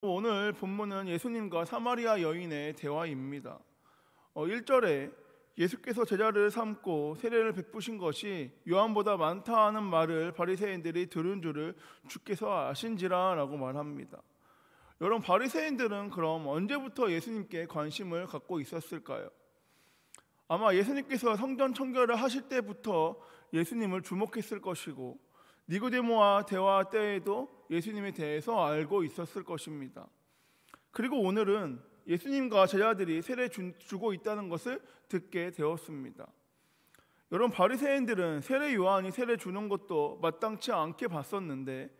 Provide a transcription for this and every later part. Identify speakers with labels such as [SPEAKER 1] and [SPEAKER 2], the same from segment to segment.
[SPEAKER 1] 오늘 본문은 예수님과 사마리아 여인의 대화입니다. 1절에 예수께서 제자를 삼고 세례를 베푸신 것이 요한보다 많다 하는 말을 바리새인들이 들은 줄을 주께서 아신지라 라고 말합니다. 여러분, 바리새인들은 그럼 언제부터 예수님께 관심을 갖고 있었을까요? 아마 예수님께서 성전 청결을 하실 때부터 예수님을 주목했을 것이고, 니고데모와 대화 때에도 예수님에 대해서 알고 있었을 것입니다. 그리고 오늘은 예수님과 제자들이 세례 주고 있다는 것을 듣게 되었습니다. 여러분, 바리새인들은 세례 요한이 세례 주는 것도 마땅치 않게 봤었는데,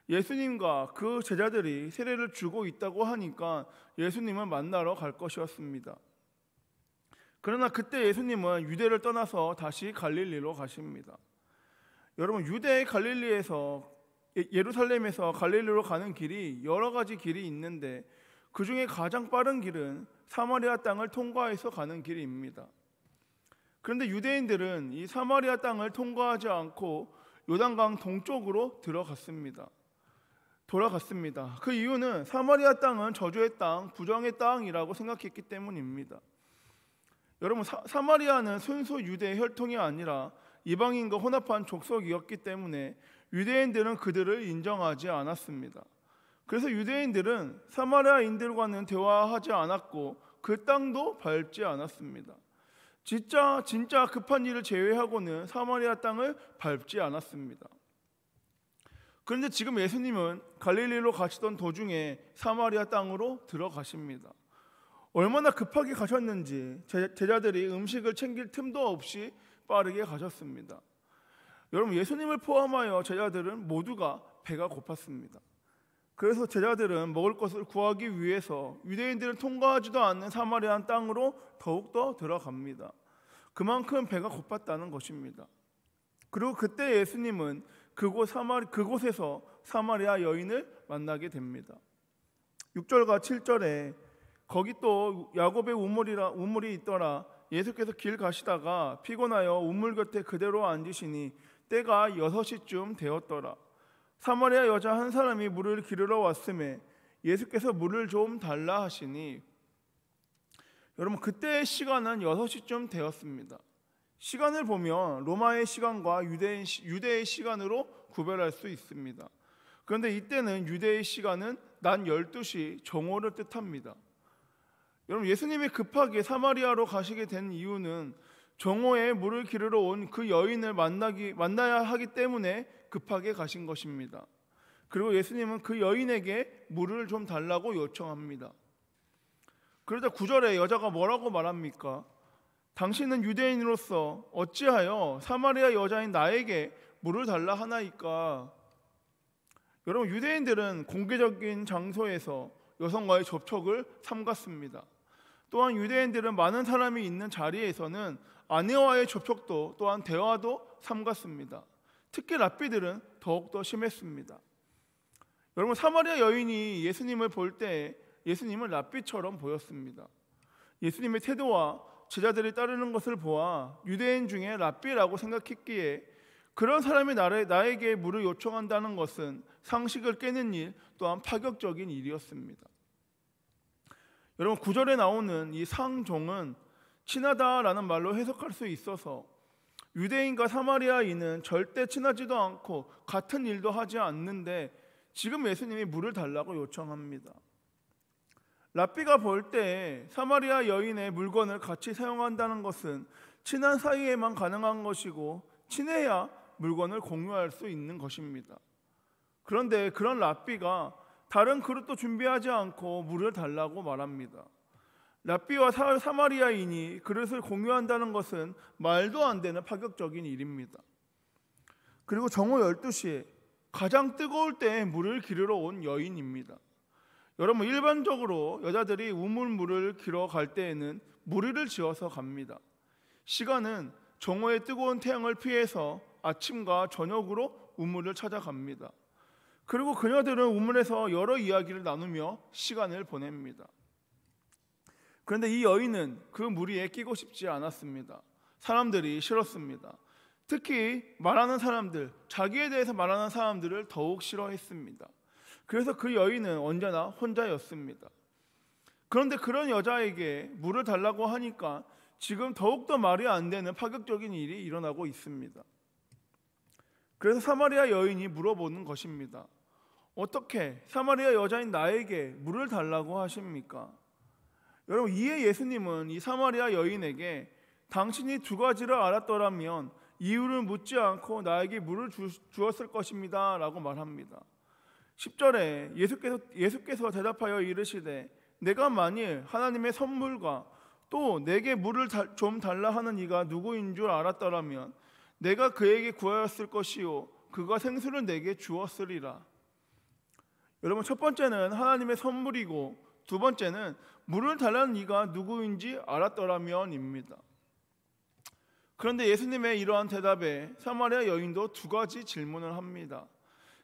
[SPEAKER 1] 예수님과 그 제자들이 세례를 주고 있다고 하니까 예수님을 만나러 갈 것이었습니다. 그러나 그때 예수님은 유대를 떠나서 다시 갈릴리로 가십니다. 여러분, 유대의 갈릴리에서 예루살렘에서 갈릴리로 가는 길이 여러 가지 길이 있는데, 그 중에 가장 빠른 길은 사마리아 땅을 통과해서 가는 길입니다. 그런데 유대인들은 이 사마리아 땅을 통과하지 않고 요단강 동쪽으로 돌아갔습니다. 그 이유는 사마리아 땅은 저주의 땅, 부정의 땅이라고 생각했기 때문입니다. 여러분, 사마리아는 순수 유대 혈통이 아니라 이방인과 혼합한 족속이었기 때문에 유대인들은 그들을 인정하지 않았습니다. 그래서 유대인들은 사마리아인들과는 대화하지 않았고 그 땅도 밟지 않았습니다. 진짜 급한 일을 제외하고는 사마리아 땅을 밟지 않았습니다. 그런데 지금 예수님은 갈릴리로 가시던 도중에 사마리아 땅으로 들어가십니다. 얼마나 급하게 가셨는지 제자들이 음식을 챙길 틈도 없이 빠르게 가셨습니다. 여러분, 예수님을 포함하여 제자들은 모두가 배가 고팠습니다. 그래서 제자들은 먹을 것을 구하기 위해서 유대인들은 통과하지도 않는 사마리아 땅으로 더욱더 들어갑니다. 그만큼 배가 고팠다는 것입니다. 그리고 그때 예수님은 그곳에서 사마리아 여인을 만나게 됩니다. 6절과 7절에 거기 또 야곱의 우물이 있더라. 예수께서 길 가시다가 피곤하여 우물 곁에 그대로 앉으시니 때가 6시쯤 되었더라. 사마리아 여자 한 사람이 물을 기르러 왔음에 예수께서 물을 좀 달라 하시니, 여러분, 그때의 시간은 6시쯤 되었습니다. 시간을 보면 로마의 시간과 유대의 시간으로 구별할 수 있습니다. 그런데 이때는 유대의 시간은 낮 12시 정오를 뜻합니다. 여러분, 예수님이 급하게 사마리아로 가시게 된 이유는 정오에 물을 기르러 온 그 여인을 만나야 하기 때문에 급하게 가신 것입니다. 그리고 예수님은 그 여인에게 물을 좀 달라고 요청합니다. 그러자 9절에 여자가 뭐라고 말합니까? 당신은 유대인으로서 어찌하여 사마리아 여자인 나에게 물을 달라 하나이까? 여러분, 유대인들은 공개적인 장소에서 여성과의 접촉을 삼갔습니다. 또한 유대인들은 많은 사람이 있는 자리에서는 아내와의 접촉도 또한 대화도 삼갔습니다. 특히 랍비들은 더욱더 심했습니다. 여러분, 사마리아 여인이 예수님을 볼 때 예수님은 랍비처럼 보였습니다. 예수님의 태도와 제자들이 따르는 것을 보아 유대인 중에 랍비라고 생각했기에 그런 사람이 나에게 물을 요청한다는 것은 상식을 깨는 일, 또한 파격적인 일이었습니다. 여러분, 9절에 나오는 이 상종은 친하다라는 말로 해석할 수 있어서 유대인과 사마리아인은 절대 친하지도 않고 같은 일도 하지 않는데 지금 예수님이 물을 달라고 요청합니다. 랍비가 볼 때 사마리아 여인의 물건을 같이 사용한다는 것은 친한 사이에만 가능한 것이고 친해야 물건을 공유할 수 있는 것입니다. 그런데 그런 랍비가 다른 그릇도 준비하지 않고 물을 달라고 말합니다. 랍비와 사마리아인이 그릇을 공유한다는 것은 말도 안 되는 파격적인 일입니다. 그리고 정오 12시에 가장 뜨거울 때 물을 기르러 온 여인입니다. 여러분, 일반적으로 여자들이 우물물을 기러 갈 때에는 무리를 지어서 갑니다. 시간은 정오의 뜨거운 태양을 피해서 아침과 저녁으로 우물을 찾아갑니다. 그리고 그녀들은 우물에서 여러 이야기를 나누며 시간을 보냅니다. 그런데 이 여인은 그 무리에 끼고 싶지 않았습니다. 사람들이 싫었습니다. 특히 말하는 사람들, 자기에 대해서 말하는 사람들을 더욱 싫어했습니다. 그래서 그 여인은 언제나 혼자였습니다. 그런데 그런 여자에게 물을 달라고 하니까 지금 더욱더 말이 안 되는 파격적인 일이 일어나고 있습니다. 그래서 사마리아 여인이 물어보는 것입니다. 어떻게 사마리아 여자인 나에게 물을 달라고 하십니까? 여러분, 이에 예수님은 이 사마리아 여인에게 당신이 두 가지를 알았더라면 이유를 묻지 않고 나에게 물을 주었을 것입니다 라고 말합니다. 10절에 예수께서 대답하여 이르시되 내가 만일 하나님의 선물과 또 내게 물을 좀 달라 하는 이가 누구인 줄 알았더라면 내가 그에게 구하였을 것이요 그가 생수를 내게 주었으리라. 여러분, 첫 번째는 하나님의 선물이고 두 번째는 물을 달라는 이가 누구인지 알았더라면입니다. 그런데 예수님의 이러한 대답에 사마리아 여인도 두 가지 질문을 합니다.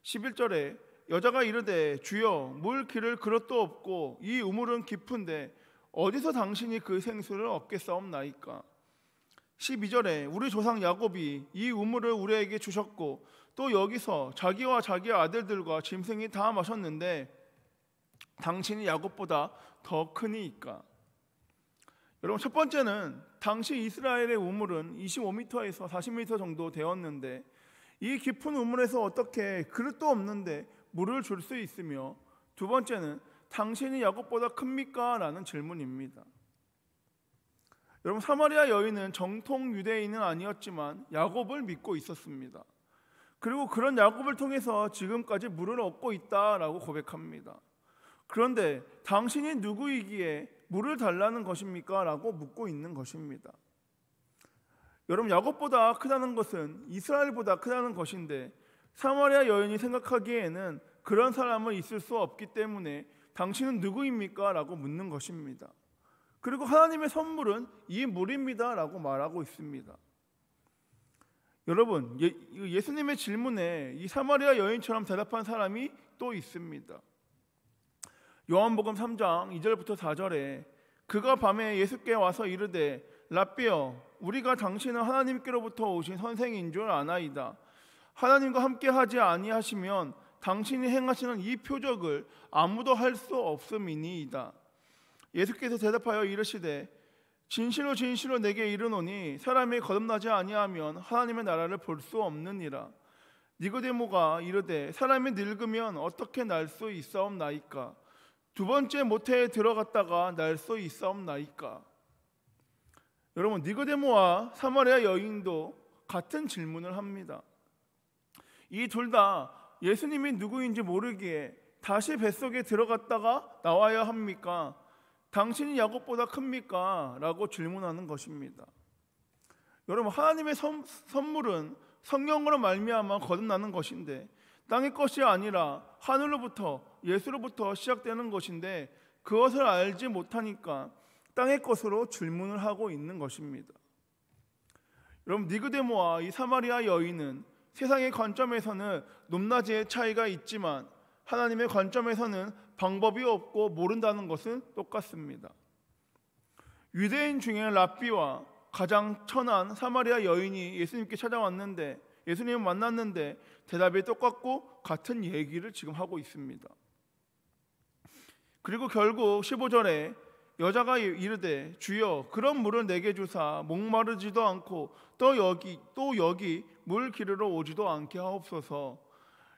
[SPEAKER 1] 11절에 여자가 이르되 주여 물 기를 그릇도 없고 이 우물은 깊은데 어디서 당신이 그 생수를 얻겠사옵나이까? 12절에 우리 조상 야곱이 이 우물을 우리에게 주셨고 또 여기서 자기와 자기 아들들과 짐승이 다 마셨는데 당신이 야곱보다 더 크니이까? 여러분, 첫 번째는 당시 이스라엘의 우물은 25m에서 40m 정도 되었는데 이 깊은 우물에서 어떻게 그릇도 없는데 물을 줄 수 있으며, 두 번째는 당신이 야곱보다 큽니까? 라는 질문입니다. 여러분, 사마리아 여인은 정통 유대인은 아니었지만 야곱을 믿고 있었습니다. 그리고 그런 야곱을 통해서 지금까지 물을 얻고 있다라고 고백합니다. 그런데 당신이 누구이기에 물을 달라는 것입니까? 라고 묻고 있는 것입니다. 여러분, 야곱보다 크다는 것은 이스라엘보다 크다는 것인데 사마리아 여인이 생각하기에는 그런 사람은 있을 수 없기 때문에 당신은 누구입니까? 라고 묻는 것입니다. 그리고 하나님의 선물은 이 물입니다 라고 말하고 있습니다. 여러분, 예수님의 질문에 이 사마리아 여인처럼 대답한 사람이 또 있습니다. 요한복음 3장 2절부터 4절에 그가 밤에 예수께 와서 이르되 랍비여 우리가 당신은 하나님께로부터 오신 선생인 줄 아나이다. 하나님과 함께 하지 아니하시면 당신이 행하시는 이 표적을 아무도 할 수 없음이니이다. 예수께서 대답하여 이르시되 진실로 진실로 내게 이르노니 사람이 거듭나지 아니하면 하나님의 나라를 볼 수 없느니라. 니고데모가 이르되 사람이 늙으면 어떻게 날 수 있사옵나이까? 두 번째 모태에 들어갔다가 날 수 있사옵나이까? 여러분, 니고데모와 사마리아 여인도 같은 질문을 합니다. 이 둘 다 예수님이 누구인지 모르기에 다시 뱃속에 들어갔다가 나와야 합니까? 당신이 야곱보다 큽니까? 라고 질문하는 것입니다. 여러분, 하나님의 선물은 성령으로 말미암아 거듭나는 것인데 땅의 것이 아니라 하늘로부터 예수로부터 시작되는 것인데 그것을 알지 못하니까 땅의 것으로 질문을 하고 있는 것입니다. 여러분, 니고데모와 이 사마리아 여인은 세상의 관점에서는 높낮이의 차이가 있지만 하나님의 관점에서는 방법이 없고 모른다는 것은 똑같습니다. 유대인 중에 랍비와 가장 천한 사마리아 여인이 예수님께 찾아왔는데 예수님을 만났는데 대답이 똑같고 같은 얘기를 지금 하고 있습니다. 그리고 결국 15절에 여자가 이르되 주여 그런 물을 내게 주사 목마르지도 않고 또 여기 물 기르러 오지도 않게 하옵소서.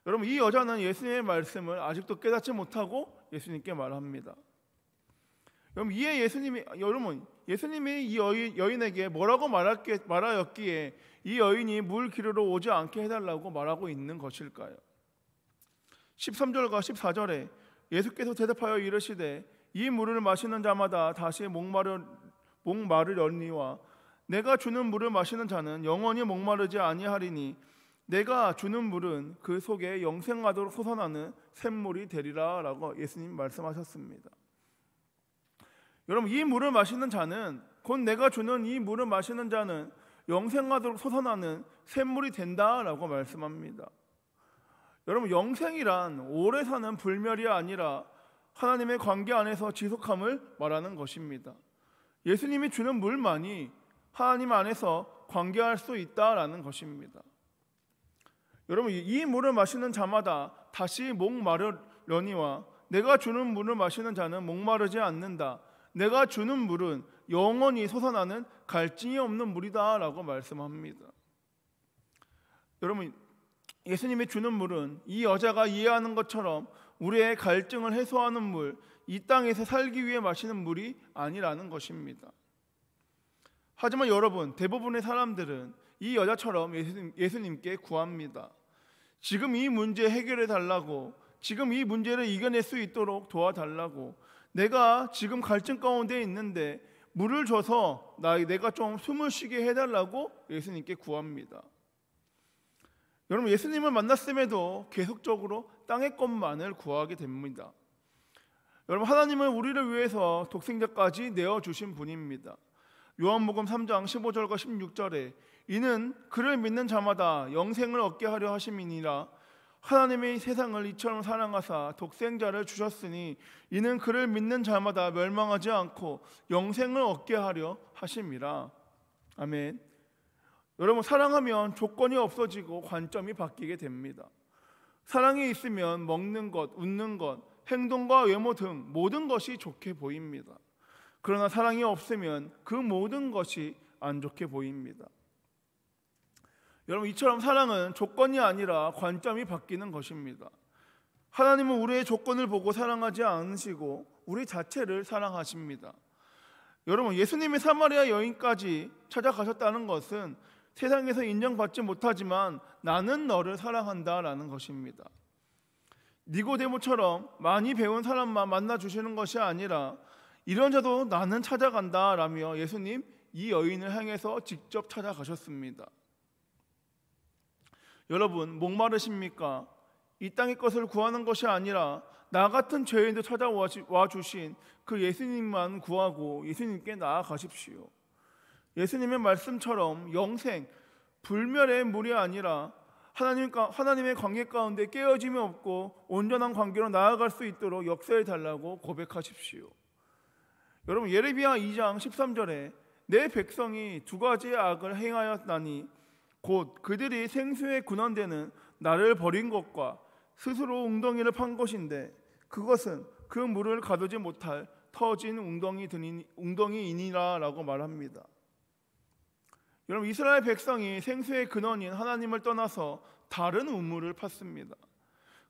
[SPEAKER 1] 여러분, 이 여자는 예수님의 말씀을 아직도 깨닫지 못하고 예수님께 말합니다. 여러분, 이에 예수님이 이 여인에게 뭐라고 말하였기에 이 여인이 물 기르러 오지 않게 해달라고 말하고 있는 것일까요? 13절과 14절에 예수께서 대답하여 이르시되 이 물을 마시는 자마다 다시 목마르려니와 내가 주는 물을 마시는 자는 영원히 목마르지 아니하리니 내가 주는 물은 그 속에 영생하도록 솟아나는 샘물이 되리라 라고 예수님 말씀하셨습니다. 여러분, 이 물을 마시는 자는 곧 내가 주는 이 물을 마시는 자는 영생하도록 솟아나는 샘물이 된다라고 말씀합니다. 여러분, 영생이란 오래 사는 불멸이 아니라 하나님의 관계 안에서 지속함을 말하는 것입니다. 예수님이 주는 물만이 하나님 안에서 관계할 수 있다라는 것입니다. 여러분, 이 물을 마시는 자마다 다시 물러니와 내가 주는 물을 마시는 자는 목마르지 않는다. 내가 주는 물은 영원히 솟아나는 갈증이 없는 물이다 라고 말씀합니다. 여러분, 예수님이 주는 물은 이 여자가 이해하는 것처럼 우리의 갈증을 해소하는 물, 이 땅에서 살기 위해 마시는 물이 아니라는 것입니다. 하지만 여러분, 대부분의 사람들은 이 여자처럼 예수님께 구합니다. 지금 이 문제 해결해 달라고, 지금 이 문제를 이겨낼 수 있도록 도와달라고, 내가 지금 갈증 가운데 있는데 물을 줘서 내가 좀 숨을 쉬게 해달라고 예수님께 구합니다. 여러분, 예수님을 만났음에도 계속적으로 땅의 것만을 구하게 됩니다. 여러분, 하나님은 우리를 위해서 독생자까지 내어주신 분입니다. 요한복음 3장 15절과 16절에 이는 그를 믿는 자마다 영생을 얻게 하려 하심이니라. 하나님의 세상을 이처럼 사랑하사 독생자를 주셨으니 이는 그를 믿는 자마다 멸망하지 않고 영생을 얻게 하려 하심이라. 아멘. 여러분, 사랑하면 조건이 없어지고 관점이 바뀌게 됩니다. 사랑이 있으면 먹는 것, 웃는 것, 행동과 외모 등 모든 것이 좋게 보입니다. 그러나 사랑이 없으면 그 모든 것이 안 좋게 보입니다. 여러분, 이처럼 사랑은 조건이 아니라 관점이 바뀌는 것입니다. 하나님은 우리의 조건을 보고 사랑하지 않으시고 우리 자체를 사랑하십니다. 여러분, 예수님이 사마리아 여인까지 찾아가셨다는 것은 세상에서 인정받지 못하지만 나는 너를 사랑한다라는 것입니다. 니고데모처럼 많이 배운 사람만 만나주시는 것이 아니라 이런 자도 나는 찾아간다라며 예수님 이 여인을 향해서 직접 찾아가셨습니다. 여러분, 목마르십니까? 이 땅의 것을 구하는 것이 아니라 나 같은 죄인도 찾아와 주신 그 예수님만 구하고 예수님께 나아가십시오. 예수님의 말씀처럼 영생, 불멸의 물이 아니라 하나님의 관계 가운데 깨어짐이 없고 온전한 관계로 나아갈 수 있도록 역사해 달라고 고백하십시오. 여러분, 예레미야 2장 13절에 내 백성이 두 가지의 악을 행하였나니 곧 그들이 생수에 군원되는 나를 버린 것과 스스로 웅덩이를 판 것인데 그것은 그 물을 가두지 못할 터진 웅덩이이니라 라고 말합니다. 여러분, 이스라엘 백성이 생수의 근원인 하나님을 떠나서 다른 우물을 팠습니다.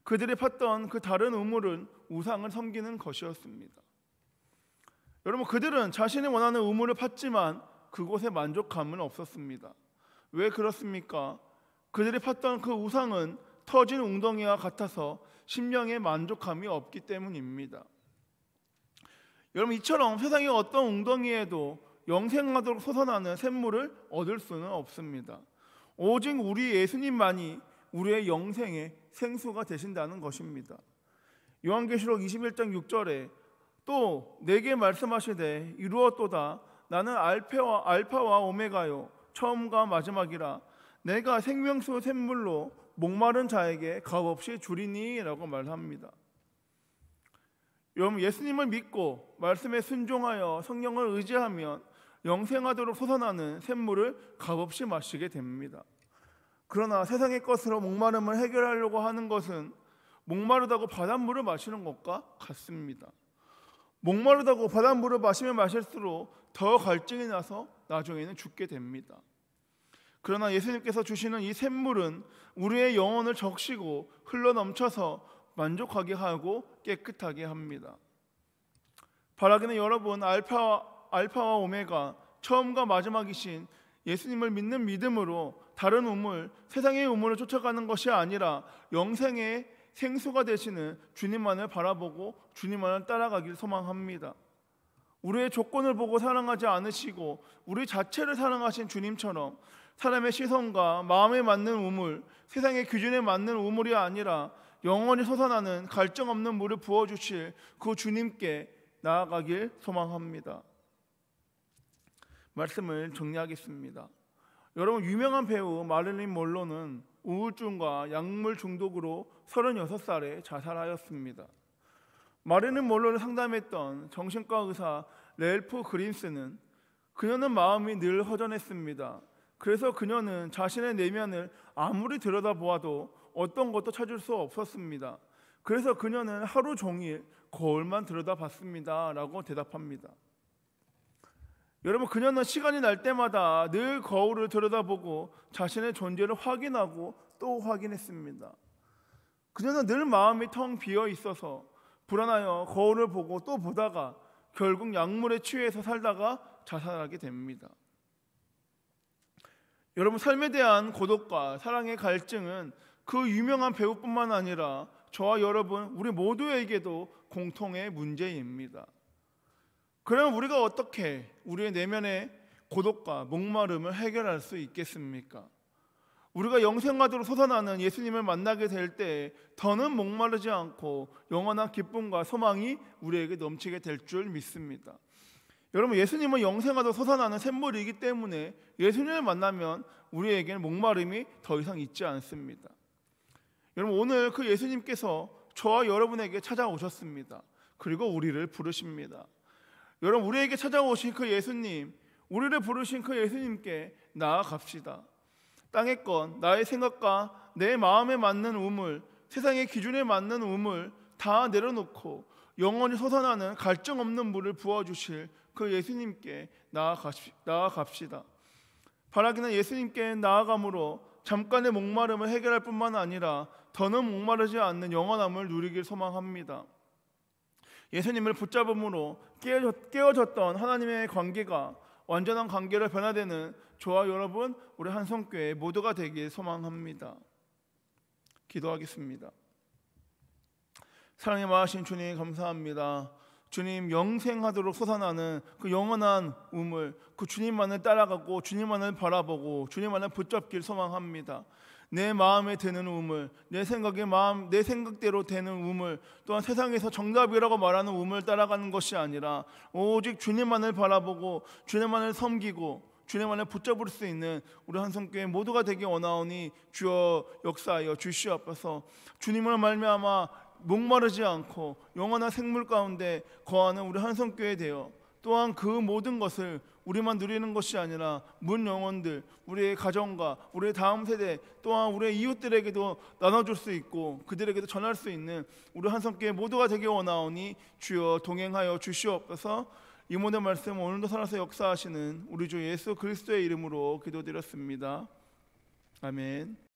[SPEAKER 1] 그들이 팠던 그 다른 우물은 우상을 섬기는 것이었습니다. 여러분, 그들은 자신이 원하는 우물을 팠지만 그곳에 만족감은 없었습니다. 왜 그렇습니까? 그들이 팠던 그 우상은 터진 웅덩이와 같아서 심령에 만족감이 없기 때문입니다. 여러분, 이처럼 세상의 어떤 웅덩이에도 영생하도록 솟아나는 샘물을 얻을 수는 없습니다. 오직 우리 예수님만이 우리의 영생의 생수가 되신다는 것입니다. 요한계시록 21장 6절에 또 내게 말씀하시되 이루었도다. 나는 알파와 오메가요 처음과 마지막이라. 내가 생명수 샘물로 목마른 자에게 값없이 주리니 라고 말합니다. 여러분, 예수님을 믿고 말씀에 순종하여 성령을 의지하면 영생하도록 솟아나는 샘물을 값없이 마시게 됩니다. 그러나 세상의 것으로 목마름을 해결하려고 하는 것은 목마르다고 바닷물을 마시는 것과 같습니다. 목마르다고 바닷물을 마시면 마실수록 더 갈증이 나서 나중에는 죽게 됩니다. 그러나 예수님께서 주시는 이 샘물은 우리의 영혼을 적시고 흘러넘쳐서 만족하게 하고 깨끗하게 합니다. 바라기는 여러분, 알파와 오메가, 처음과 마지막이신 예수님을 믿는 믿음으로 다른 우물, 세상의 우물을 쫓아가는 것이 아니라 영생의 생수가 되시는 주님만을 바라보고 주님만을 따라가길 소망합니다. 우리의 조건을 보고 사랑하지 않으시고 우리 자체를 사랑하신 주님처럼 사람의 시선과 마음에 맞는 우물, 세상의 기준에 맞는 우물이 아니라 영원히 솟아나는 갈증 없는 물을 부어주실 그 주님께 나아가길 소망합니다. 말씀을 정리하겠습니다. 여러분, 유명한 배우 마릴린 먼로는 우울증과 약물 중독으로 36살에 자살하였습니다. 마릴린 먼로를 상담했던 정신과 의사 렐프 그린스는 그녀는 마음이 늘 허전했습니다. 그래서 그녀는 자신의 내면을 아무리 들여다보아도 어떤 것도 찾을 수 없었습니다. 그래서 그녀는 하루 종일 거울만 들여다봤습니다 라고 대답합니다. 여러분, 그녀는 시간이 날 때마다 늘 거울을 들여다보고 자신의 존재를 확인하고 또 확인했습니다. 그녀는 늘 마음이 텅 비어 있어서 불안하여 거울을 보고 또 보다가 결국 약물에 취해서 살다가 자살하게 됩니다. 여러분, 삶에 대한 고독과 사랑의 갈증은 그 유명한 배우뿐만 아니라 저와 여러분, 우리 모두에게도 공통의 문제입니다. 그러면 우리가 어떻게 우리의 내면의 고독과 목마름을 해결할 수 있겠습니까? 우리가 영생하도록 솟아나는 예수님을 만나게 될 때 더는 목마르지 않고 영원한 기쁨과 소망이 우리에게 넘치게 될 줄 믿습니다. 여러분, 예수님은 영생하도록 솟아나는 샘물이기 때문에 예수님을 만나면 우리에게는 목마름이 더 이상 있지 않습니다. 여러분, 오늘 그 예수님께서 저와 여러분에게 찾아오셨습니다. 그리고 우리를 부르십니다. 여러분, 우리에게 찾아오신 그 예수님, 우리를 부르신 그 예수님께 나아갑시다. 땅의 것, 나의 생각과 내 마음에 맞는 우물, 세상의 기준에 맞는 우물 다 내려놓고 영원히 솟아나는 갈증 없는 물을 부어주실 그 예수님께 나아갑시다. 바라기는 예수님께 나아감으로 잠깐의 목마름을 해결할 뿐만 아니라 더는 목마르지 않는 영원함을 누리길 소망합니다. 예수님을 붙잡음으로 깨어졌던 하나님의 관계가 완전한 관계로 변화되는 저와 여러분, 우리 한성교회 모두가 되길 소망합니다. 기도하겠습니다. 사랑에 많으신 주님, 감사합니다. 주님, 영생하도록 솟아나는 그 영원한 우물, 그 주님만을 따라가고 주님만을 바라보고 주님만을 붙잡길 소망합니다. 내 마음에 드는 우물, 내 생각대로 되는 우물, 또한 세상에서 정답이라고 말하는 우물을 따라가는 것이 아니라 오직 주님만을 바라보고 주님만을 섬기고 주님만을 붙잡을 수 있는 우리 한성교회 모두가 되기 원하오니 주여 역사하여 주시옵소서. 주님을 말미암아 목마르지 않고 영원한 생물 가운데 거하는 우리 한성교회 되어 또한 그 모든 것을 우리만 누리는 것이 아니라 문 영혼들, 우리의 가정과 우리의 다음 세대, 또한 우리의 이웃들에게도 나눠줄 수 있고 그들에게도 전할 수 있는 우리 한성교회 모두가 되기 원하오니 주여 동행하여 주시옵소서. 이 모든 말씀 오늘도 살아서 역사하시는 우리 주 예수 그리스도의 이름으로 기도드렸습니다. 아멘.